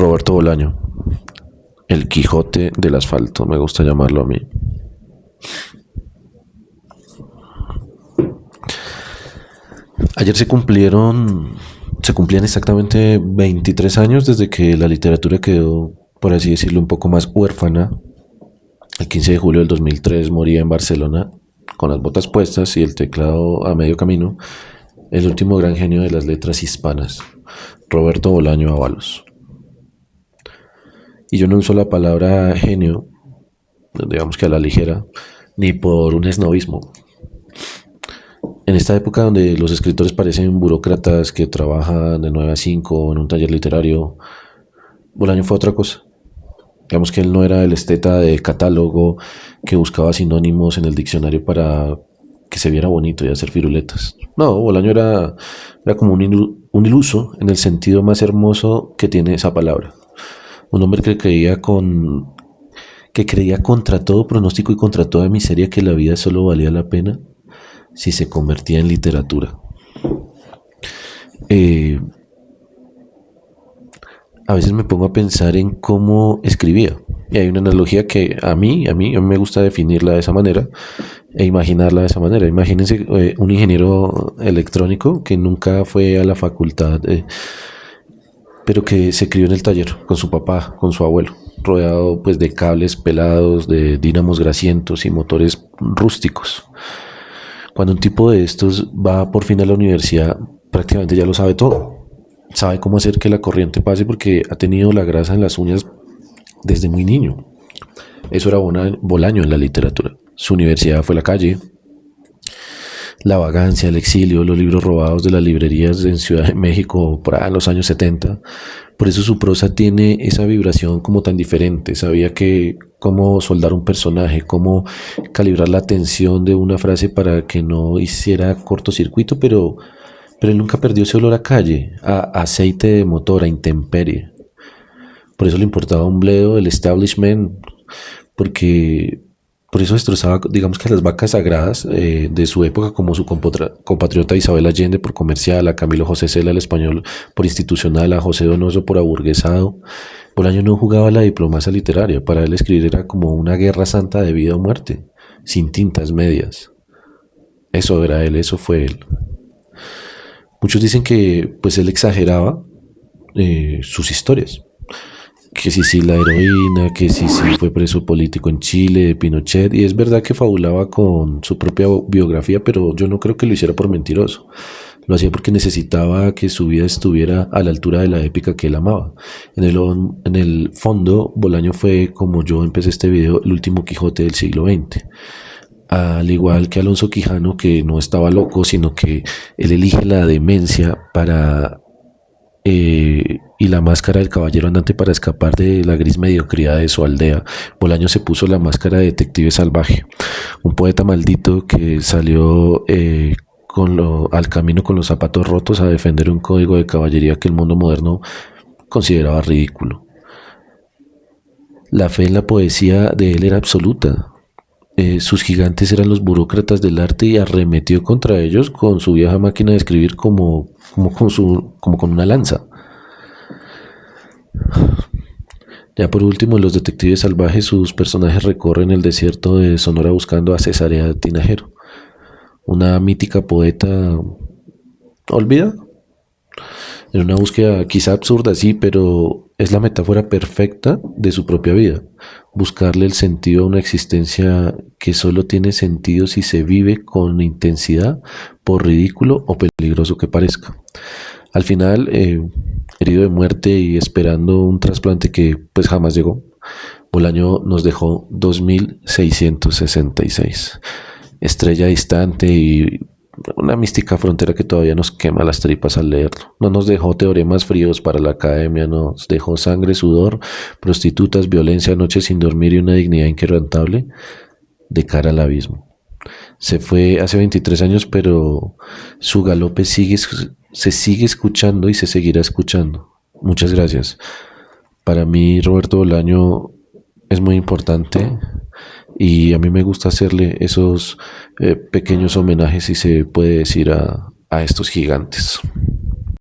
Roberto Bolaño, el Quijote del asfalto, me gusta llamarlo a mí. Ayer se cumplían exactamente 23 años desde que la literatura quedó, por así decirlo, un poco más huérfana. El 15 de julio del 2003 moría en Barcelona, con las botas puestas y el teclado a medio camino, el último gran genio de las letras hispanas, Roberto Bolaño Avalos. Y yo no uso la palabra genio, digamos que a la ligera, ni por un esnovismo. En esta época donde los escritores parecen burócratas que trabajan de 9 a 5 en un taller literario, Bolaño fue otra cosa. Digamos que él no era el esteta de catálogo que buscaba sinónimos en el diccionario para que se viera bonito y hacer firuletas. No, Bolaño era como un iluso en el sentido más hermoso que tiene esa palabra. Un hombre que creía contra todo pronóstico y contra toda miseria que la vida solo valía la pena si se convertía en literatura. A veces me pongo a pensar en cómo escribía. Y hay una analogía que a mí me gusta definirla de esa manera e imaginarla de esa manera. Imagínense un ingeniero electrónico que nunca fue a la facultad, pero que se crió en el taller con su papá, con su abuelo, rodeado pues de cables pelados, de dínamos grasientos y motores rústicos. Cuando un tipo de estos va por fin a la universidad, prácticamente ya lo sabe todo. Sabe cómo hacer que la corriente pase porque ha tenido la grasa en las uñas desde muy niño. Eso era Bolaño en la literatura. Su universidad fue la calle, la vagancia, el exilio, los libros robados de las librerías en Ciudad de México por ahí en los años 70. Por eso su prosa tiene esa vibración como tan diferente. Sabía cómo soldar un personaje, cómo calibrar la tensión de una frase para que no hiciera cortocircuito, pero él nunca perdió ese olor a calle, a aceite de motor, a intemperie. Por eso le importaba un bledo el establishment, porque por eso destrozaba, digamos que las vacas sagradas de su época, como su compatriota Isabel Allende por comercial, a Camilo José Cela, el español, por institucional, a José Donoso por aburguesado. Bolaño no jugaba la diplomacia literaria. Para él escribir era como una guerra santa de vida o muerte, sin tintas medias. Eso era él, eso fue él. Muchos dicen que pues él exageraba sus historias. Que sí, la heroína, que sí, fue preso político en Chile, de Pinochet, y es verdad que fabulaba con su propia biografía, pero yo no creo que lo hiciera por mentiroso. Lo hacía porque necesitaba que su vida estuviera a la altura de la épica que él amaba. En el fondo, Bolaño fue, como yo empecé este video, el último Quijote del siglo XX. Al igual que Alonso Quijano, que no estaba loco, sino que él elige la demencia y la máscara del caballero andante para escapar de la gris mediocridad de su aldea. Bolaño se puso la máscara de detective salvaje, un poeta maldito que salió al camino con los zapatos rotos a defender un código de caballería que el mundo moderno consideraba ridículo. La fe en la poesía de él era absoluta. Sus gigantes eran los burócratas del arte y arremetió contra ellos con su vieja máquina de escribir como con una lanza. Ya por último, en Los Detectives Salvajes, sus personajes recorren el desierto de Sonora buscando a Cesarea Tinajero, una mítica poeta olvidada. En una búsqueda quizá absurda, sí, pero es la metáfora perfecta de su propia vida. Buscarle el sentido a una existencia que solo tiene sentido si se vive con intensidad, por ridículo o peligroso que parezca. Al final, herido de muerte y esperando un trasplante que pues jamás llegó, Bolaño nos dejó 2666. Estrella distante y una mística frontera que todavía nos quema las tripas al leerlo. No nos dejó teoremas fríos para la academia, nos dejó sangre, sudor, prostitutas, violencia, noches sin dormir y una dignidad inquebrantable de cara al abismo. Se fue hace 23 años, pero su galope se sigue escuchando y se seguirá escuchando. Muchas gracias. Para mí, Roberto Bolaño es muy importante y a mí me gusta hacerle esos pequeños homenajes, si se puede decir, a estos gigantes.